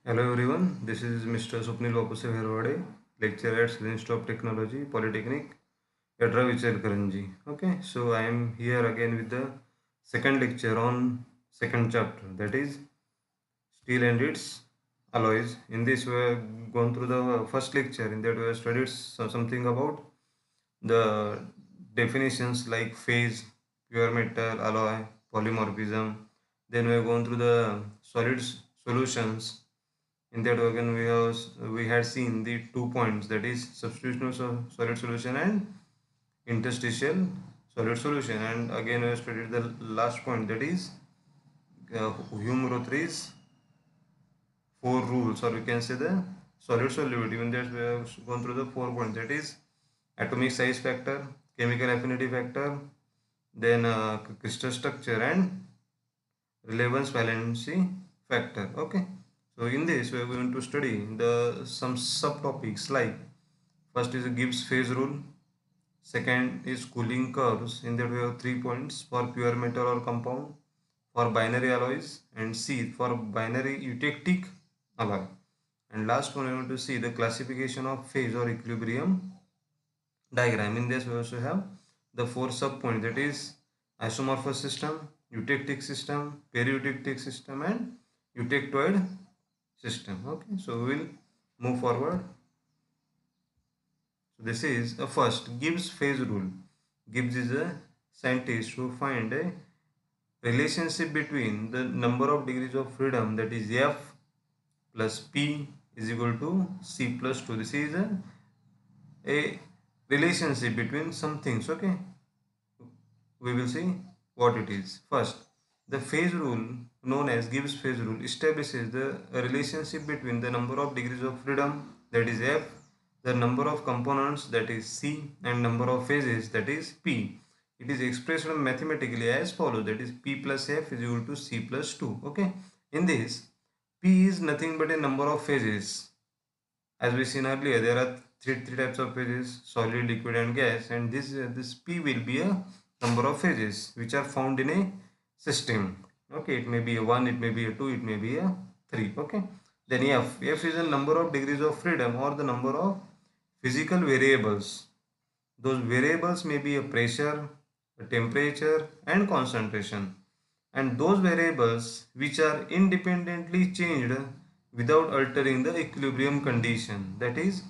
Hello everyone, this is Mr. Swapnil Vapuse Herwade, lecturer at Sri Institute of Technology, Polytechnic, Yadra Karanji. Okay, so I am here again with the second lecture on second chapter, that is steel and its alloys. In this we have gone through the first lecture. In that we have studied something about the definitions like phase, pure metal, alloy, polymorphism. Then we have gone through the solids solutions. In that again we had seen the 2 points, that is substitution of solid solution and interstitial solid solution, and again we have studied the last point, that is Hume-Rothary's four rules, or we can say the solid solidity. Even that we have gone through the 4 points, that is atomic size factor, chemical affinity factor, then crystal structure and relevance valency factor. Okay, so in this we are going to study the some subtopics like first is Gibbs phase rule, second is cooling curves. In that we have 3 points for pure metal or compound, for binary alloys, and C for binary eutectic alloy. And last one we want to see the classification of phase or equilibrium diagram. In this we also have the four sub points, that is isomorphous system, eutectic system, perieutectic system and eutectoid system. Okay, so we will move forward. So this is a first Gibbs phase rule. Gibbs is a scientist who find a relationship between the number of degrees of freedom, that is F plus P is equal to C plus 2. This is a relationship between some things. Okay, we will see what it is. First, the phase rule known as Gibbs phase rule establishes the relationship between the number of degrees of freedom, that is F, the number of components, that is C, and number of phases, that is P. It is expressed mathematically as follows, that is P plus F is equal to C plus 2. Okay, in this P is nothing but a number of phases. As we seen earlier, there are three types of phases: solid, liquid and gas, and this P will be a number of phases which are found in a system. Okay, it may be a 1, it may be a 2, it may be a 3. Okay, then F is a number of degrees of freedom or the number of physical variables. Those variables may be a pressure, a temperature and concentration, and those variables which are independently changed without altering the equilibrium condition, that is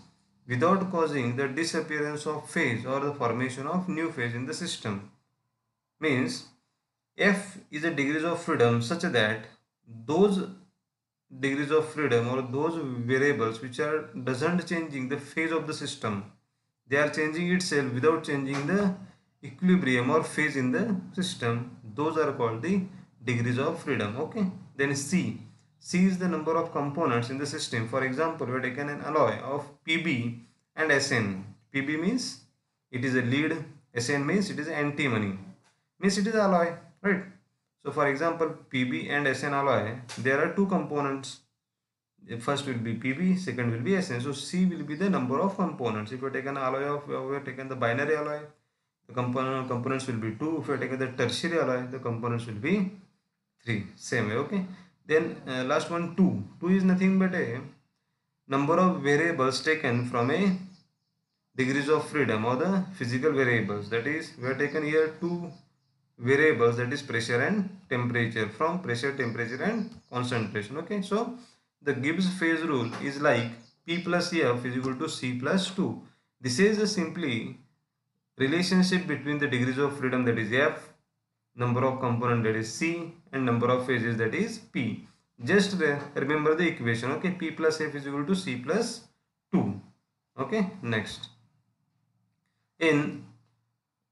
without causing the disappearance of phase or the formation of new phase in the system. Means F is a degrees of freedom such that those degrees of freedom or those variables which are doesn't changing the phase of the system, they are changing itself without changing the equilibrium or phase in the system, those are called the degrees of freedom. Okay, then C is the number of components in the system. For example, we have taken an alloy of Pb and Sn. Pb means it is a lead, Sn means it is antimony, means it is alloy, right? So for example, Pb and Sn alloy, there are two components. The first will be Pb, second will be Sn. So C will be the number of components. If you take an alloy of, we have taken the binary alloy, the components will be 2. If you take the tertiary alloy, the components will be 3. Same way, okay. Then last one, 2. 2 is nothing but a number of variables taken from a degrees of freedom or the physical variables. That is, we have taken here two variables, that is pressure and temperature, from pressure, temperature and concentration. Okay, so the Gibbs phase rule is like P plus F is equal to C plus 2. This is a simply relationship between the degrees of freedom, that is F, number of component, that is C, and number of phases, that is P. Just remember the equation. Okay, P plus F is equal to C plus 2. Okay, next. In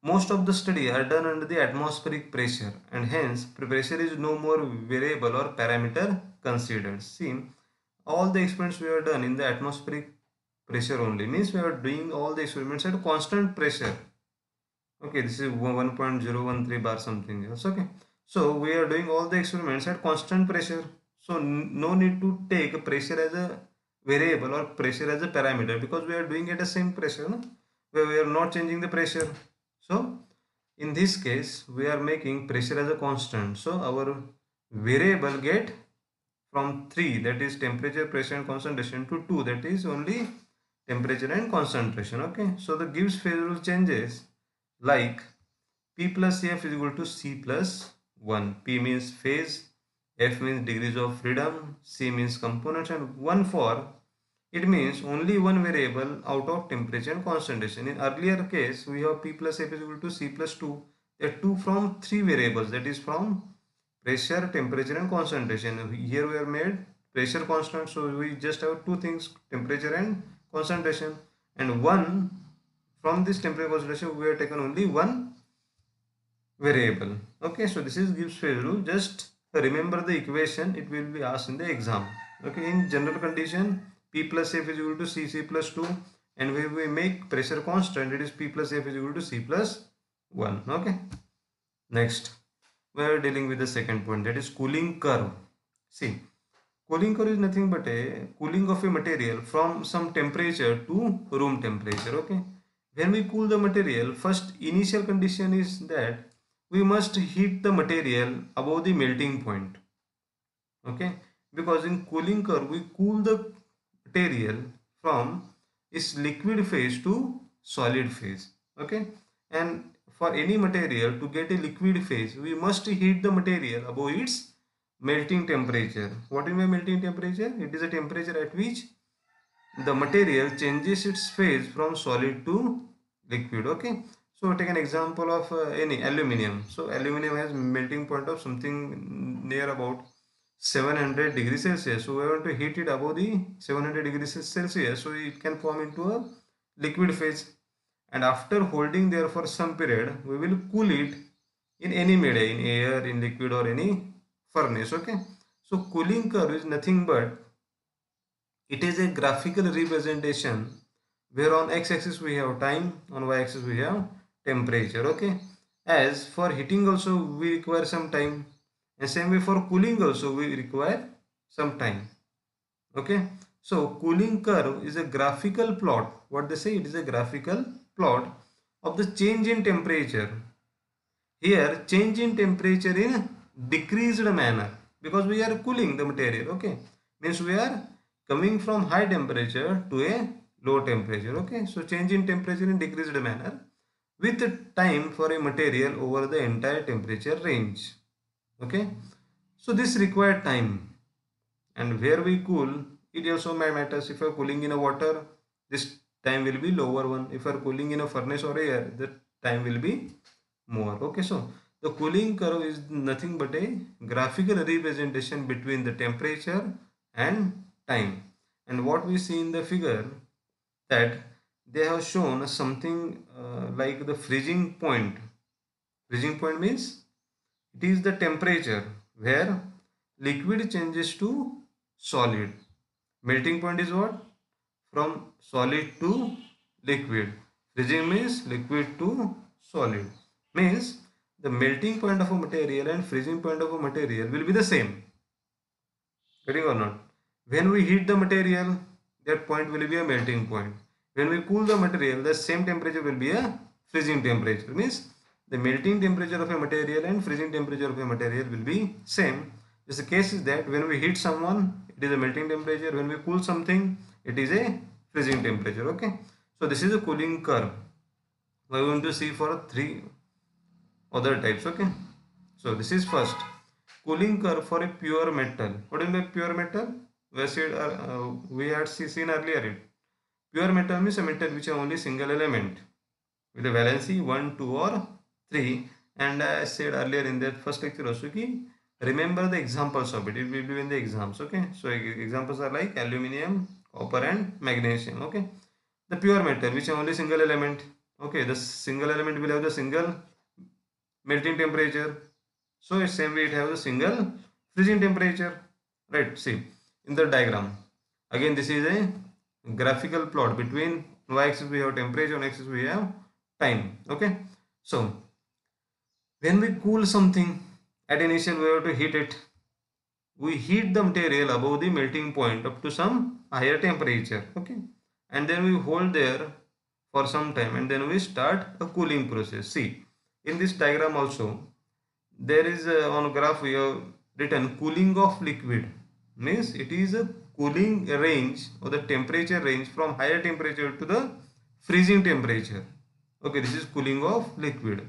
most of the study are done under the atmospheric pressure, and hence pressure is no more variable or parameter considered. See, all the experiments we have done in the atmospheric pressure only, means we are doing all the experiments at constant pressure. Okay, this is 1.013 bar something else. Okay, so we are doing all the experiments at constant pressure, so no need to take pressure as a variable or pressure as a parameter, because we are doing at the same pressure, no? Where we are not changing the pressure. So in this case we are making pressure as a constant, so our variable get from 3, that is temperature, pressure and concentration, to 2, that is only temperature and concentration. Okay, so the Gibbs phase rule changes like P plus F is equal to C plus 1. P means phase, F means degrees of freedom, C means components, and 1 for it means only one variable out of temperature and concentration. In earlier case, we have P plus F is equal to C plus 2. There are 2 from 3 variables, that is from pressure, temperature and concentration. Here we are made pressure constant, so we just have two things, temperature and concentration, and one from this temperature concentration we have taken only one variable. Okay, so this is Gibbs phase rule. Just remember the equation, it will be asked in the exam. Okay, in general condition, P plus F is equal to C plus 2, and when we make pressure constant, it is P plus F is equal to C plus 1. Okay, next we are dealing with the second point, that is cooling curve. See, cooling curve is nothing but a cooling of a material from some temperature to room temperature. Okay, when we cool the material, first initial condition is that we must heat the material above the melting point. Okay, because in cooling curve we cool the material from its liquid phase to solid phase. Okay, and for any material to get a liquid phase, we must heat the material above its melting temperature. What is my melting temperature? It is a temperature at which the material changes its phase from solid to liquid. Okay, so take an example of any aluminum. So aluminum has melting point of something near about 700 degrees Celsius. So we want to heat it above the 700 degrees Celsius, so it can form into a liquid phase, and after holding there for some period we will cool it in any media, in air, in liquid or any furnace. Okay, so cooling curve is nothing but it is a graphical representation where on x-axis we have time, on y-axis we have temperature. Okay, as for heating also we require some time, and same way for cooling also we require some time. Okay, so cooling curve is a graphical plot. What they say, it is a graphical plot of the change in temperature. Here change in temperature in decreased manner, because we are cooling the material. Okay, means we are coming from high temperature to a low temperature. Okay, so change in temperature in decreased manner with time for a material over the entire temperature range. Okay, so this required time, and where we cool it also matters. If you are cooling in a water, this time will be lower one. If you are cooling in a furnace or air, the time will be more. Okay, so the cooling curve is nothing but a graphical representation between the temperature and time. And what we see in the figure, that they have shown something like the freezing point. Freezing point means it is the temperature where liquid changes to solid. Melting point is what? From solid to liquid. Freezing means liquid to solid. Means the melting point of a material and freezing point of a material will be the same. Getting or not? When we heat the material, that point will be a melting point. When we cool the material, the same temperature will be a freezing temperature. Means the melting temperature of a material and freezing temperature of a material will be same. Just the case is that when we heat someone, it is a melting temperature. When we cool something, it is a freezing temperature. Okay, so this is a cooling curve. We are going to see for three other types. Okay, so this is first cooling curve for a pure metal. What is a pure metal? We had seen earlier it. Pure metal means a metal which has only single element with a valency 1, 2 or 3. And I said earlier in that first lecture also ki remember the examples of it. It will be in the exams. Okay, so examples are like aluminium, copper and magnesium. Okay, the pure metal which has only single element. Okay, the single element will have the single melting temperature, so same way it has a single freezing temperature. Right, see in the diagram, again this is a graphical plot. Between y-axis we have temperature, on axis we have time. Okay, so when we cool something, at initial we have to heat it. We heat the material above the melting point up to some higher temperature. Okay, and then we hold there for some time, and then we start a cooling process. See in this diagram also, there is on graph we have written cooling of liquid. means it is a cooling range or the temperature range from higher temperature to the freezing temperature. Okay, this is cooling of liquid.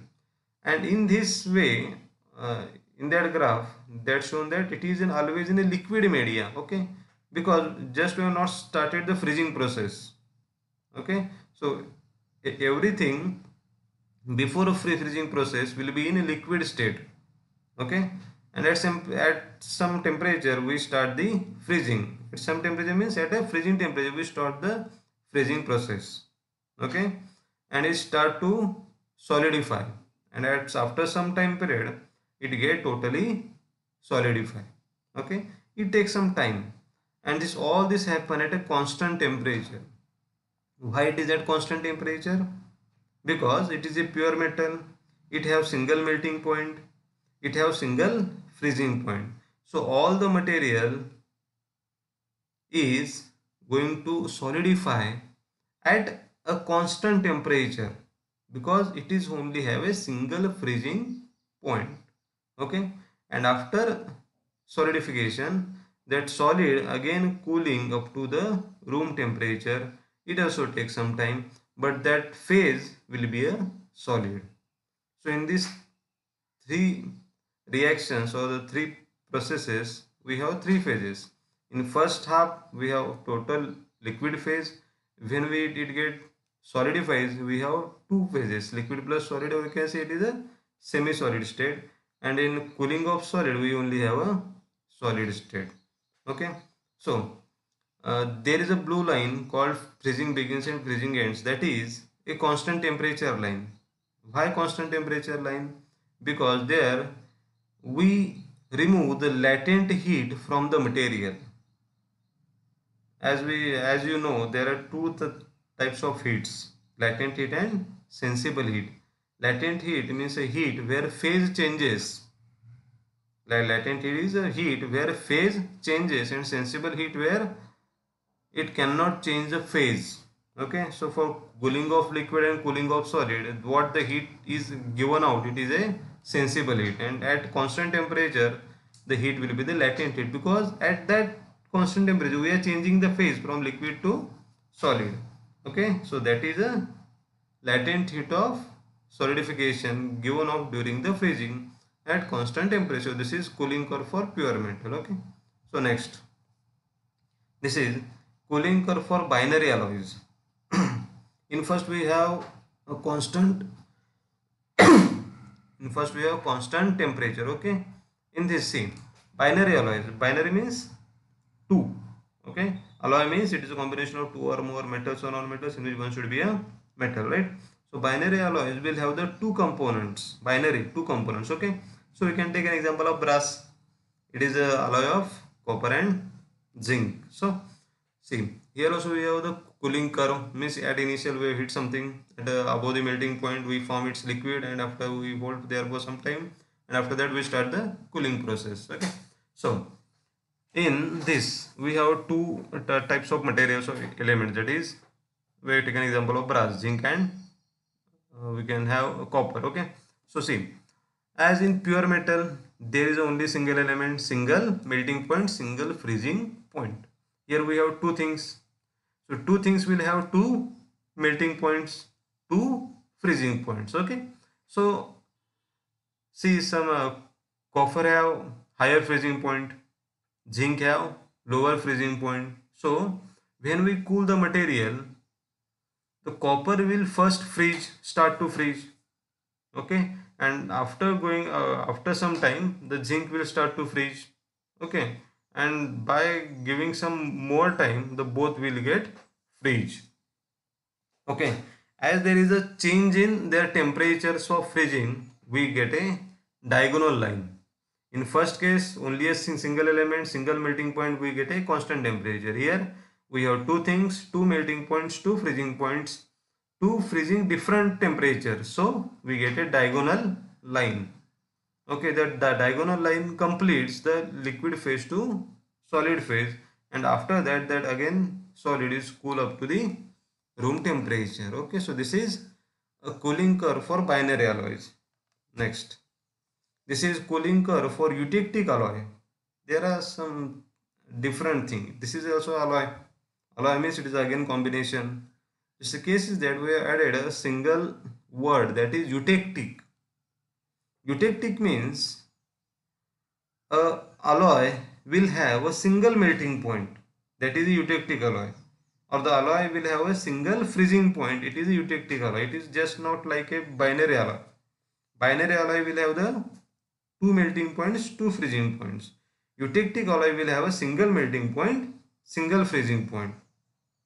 And in this way, uh, in that graph, that shown that it is always in a liquid media. Okay, because just we have not started the freezing process. Okay, so everything before a free freezing process will be in a liquid state. Okay, and at some temperature we start the freezing. At some temperature means at a freezing temperature we start the freezing process. Okay, and it start to solidify, and after some time period it get totally solidify. Okay, it takes some time, and all this happen at a constant temperature. Why it is at constant temperature? Because it is a pure metal, it have single melting point, it have single freezing point. So all the material is going to solidify at a constant temperature because it is only have a single freezing point. Okay, and after solidification, that solid again cooling up to the room temperature, it also takes some time, but that phase will be a solid. So in these three reactions or the three processes, we have three phases. In first half we have total liquid phase. When it get solidifies, we have two phases, liquid plus solid, or we can say it is a semi solid state. And in cooling of solid we only have a solid state. Okay, so there is a blue line called freezing begins and freezing ends, that is a constant temperature line. Why constant temperature line? Because there we remove the latent heat from the material. As you know, there are types of heats: latent heat and sensible heat. Latent heat means a heat where phase changes. Latent heat is a heat where phase changes, and sensible heat where it cannot change the phase. Okay, so for cooling of liquid and cooling of solid, what the heat is given out, it is a sensible heat, and at constant temperature the heat will be the latent heat, because at that constant temperature we are changing the phase from liquid to solid. Okay, so that is a latent heat of solidification given out during the freezing at constant temperature. This is cooling curve for pure metal. Okay, so next, this is cooling curve for binary alloys. In first we have a constant in first we have constant temperature. Okay, in this scene, binary alloys, binary means two. Okay, alloy means it is a combination of two or more metals or non-metals in which one should be a metal, right? So binary alloys will have the two components, binary two components. Okay, so we can take an example of brass. It is a alloy of copper and zinc. So see, here also we have the cooling curve, means at initial we heat something at above the melting point, we form its liquid, and after we hold there for some time, and after that we start the cooling process. Okay, so in this we have two types of materials or elements, that is we take an example of brass, zinc, and we can have copper. Okay, so see, as in pure metal there is only single element, single melting point, single freezing point. Here we have two things, so two things will have two melting points, two freezing points. Okay, so see, some copper have higher freezing point, zinc have lower freezing point. So when we cool the material, the copper will first freeze, start to freeze. Okay, and after going after some time the zinc will start to freeze. Okay, and by giving some more time the both will get freeze. Okay, as there is a change in their temperatures of freezing, we get a diagonal line. In first case only a single element, single melting point, we get a constant temperature. Here we have two things, two melting points, two freezing points, two freezing different temperatures, so we get a diagonal line. Okay, the diagonal line completes the liquid phase to solid phase, and after that again solid is cool up to the room temperature. Okay, so this is a cooling curve for binary alloys. Next, this is cooling curve for eutectic alloy. There are some different thing. This is also alloy. Alloy means it is again combination. Just the case is that we have added a single word, that is eutectic. Eutectic means a alloy will have a single melting point, that is a eutectic alloy, or the alloy will have a single freezing point, it is a eutectic alloy. It is just not like a binary alloy. Binary alloy will have the two melting points, two freezing points. Eutectic alloy will have a single melting point, single freezing point.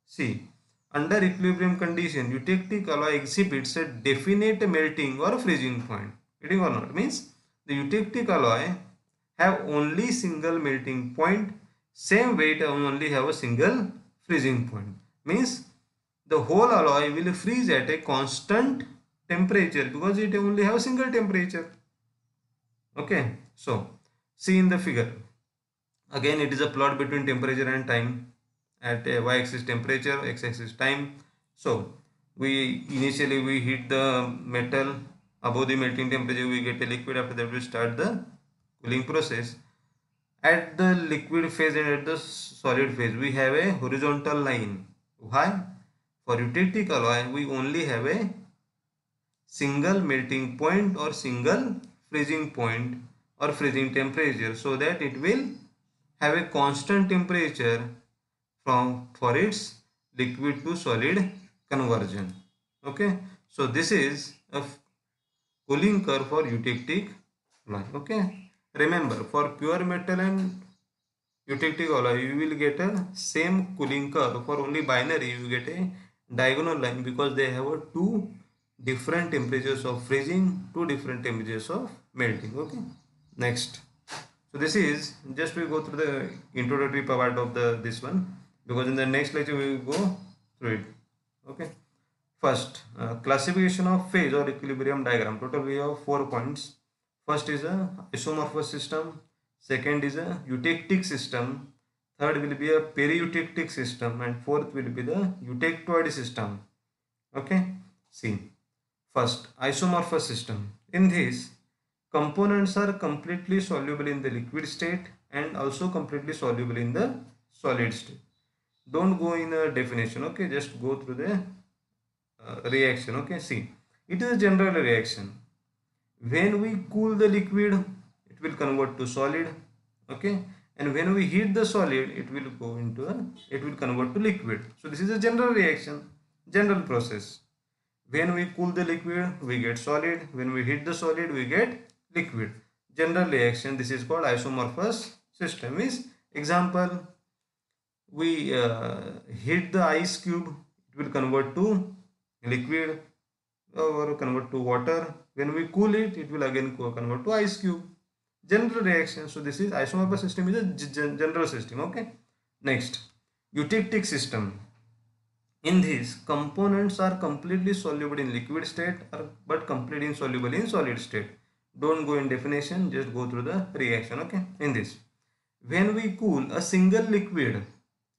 See, under equilibrium condition, eutectic alloy exhibits a definite melting or freezing point. Getting or not? Means the eutectic alloy have only single melting point, same weight only have a single freezing point. Means the whole alloy will freeze at a constant temperature because it only have a single temperature. Okay, so see in the figure. Again, it is a plot between temperature and time. At y-axis temperature, x-axis time. So we initially we heat the metal above the melting temperature, we get a liquid. After that we start the cooling process. At the liquid phase and at the solid phase we have a horizontal line. Why? For eutectic alloy we only have a single melting point or single freezing point or freezing temperature, so that it will have a constant temperature for its liquid to solid conversion. Okay, so this is a cooling curve for eutectic alloy. Okay, remember, for pure metal and eutectic alloy you will get a same cooling curve. For only binary you get a diagonal line because they have a two different temperatures of freezing, two different temperatures of melting. Okay, next. So this is just we go through the introductory part of this one, because in the next lecture we will go through it. Okay, first classification of phase or equilibrium diagram. Total we have 4 points. First is a isomorphous system, second is a eutectic system, third will be a perieutectic system, and fourth will be the eutectoid system. Okay, see, first isomorphous system. In this, components are completely soluble in the liquid state and also completely soluble in the solid state. Don't go in a definition. Okay, just go through the reaction. Okay, see, it is a general reaction. When we cool the liquid, it will convert to solid. Okay, and when we heat the solid, it will convert to liquid. So this is a general reaction, general process. When we cool the liquid, we get solid. When we heat the solid, we get liquid. General reaction. This is called isomorphous system. Is example, we heat the ice cube, it will convert to liquid or convert to water. When we cool it, it will again convert to ice cube. General reaction. So this is isomorphous system is a general system. Okay. Next, eutectic system. In this, components are completely soluble in liquid state but completely insoluble in solid state. Don't go in definition, just go through the reaction. Okay. In this, when we cool a single liquid,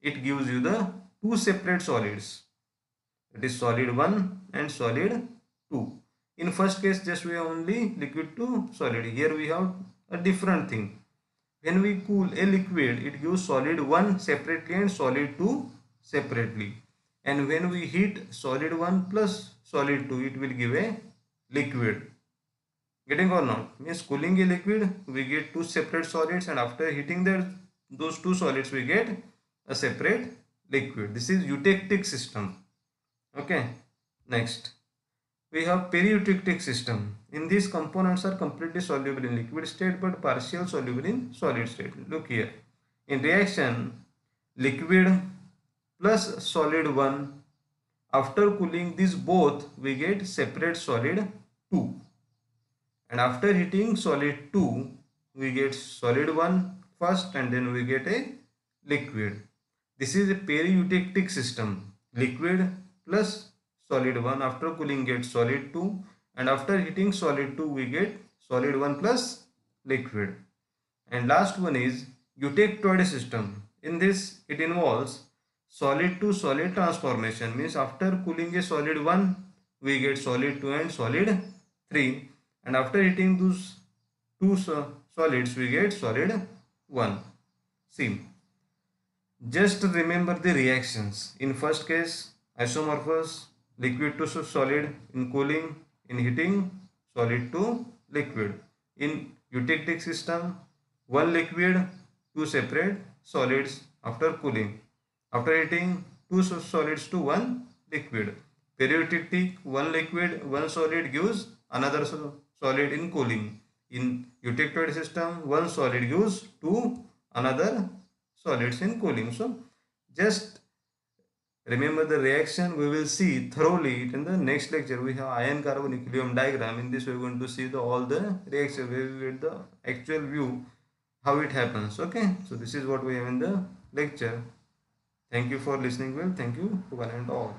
it gives you the two separate solids. It is solid 1 and solid 2. In first case, just we have only liquid to solid. Here we have a different thing. When we cool a liquid, it gives solid 1 separately and solid 2 separately. And when we heat solid 1 plus solid 2, it will give a liquid. Getting or not? Means cooling a liquid, we get two separate solids, and after heating those two solids, we get a separate liquid. This is eutectic system. Okay. Next, we have perieutectic system. In these, components are completely soluble in liquid state but partial soluble in solid state. Look here. In reaction, liquid plus solid 1, after cooling these both, we get separate solid 2. And after heating solid 2, we get solid 1 first and then we get a liquid. This is a perieutectic system. Liquid plus solid 1, after cooling gets solid 2, and after heating solid 2 we get solid 1 plus liquid. And last one is eutectoid system. In this, it involves solid to solid transformation. Means after cooling a solid 1, we get solid 2 and solid 3, and after heating those two solids we get solid 1. See, Just remember the reactions. In first case, isomorphous, liquid to solid. In cooling, in heating, solid to liquid. In eutectic system, one liquid, two separate solids after cooling. After heating, two solids to one liquid. Periodic, one liquid, one solid gives another solid in cooling. In eutectoid system, one solid gives two another solids in cooling. So just remember the reaction. We will see thoroughly it in the next lecture. We have iron carbon equilibrium diagram. In this we are going to see all the reaction. We will get the actual view how it happens. Okay, so this is what we have in the lecture. Thank you for listening. Well, thank you to one and all.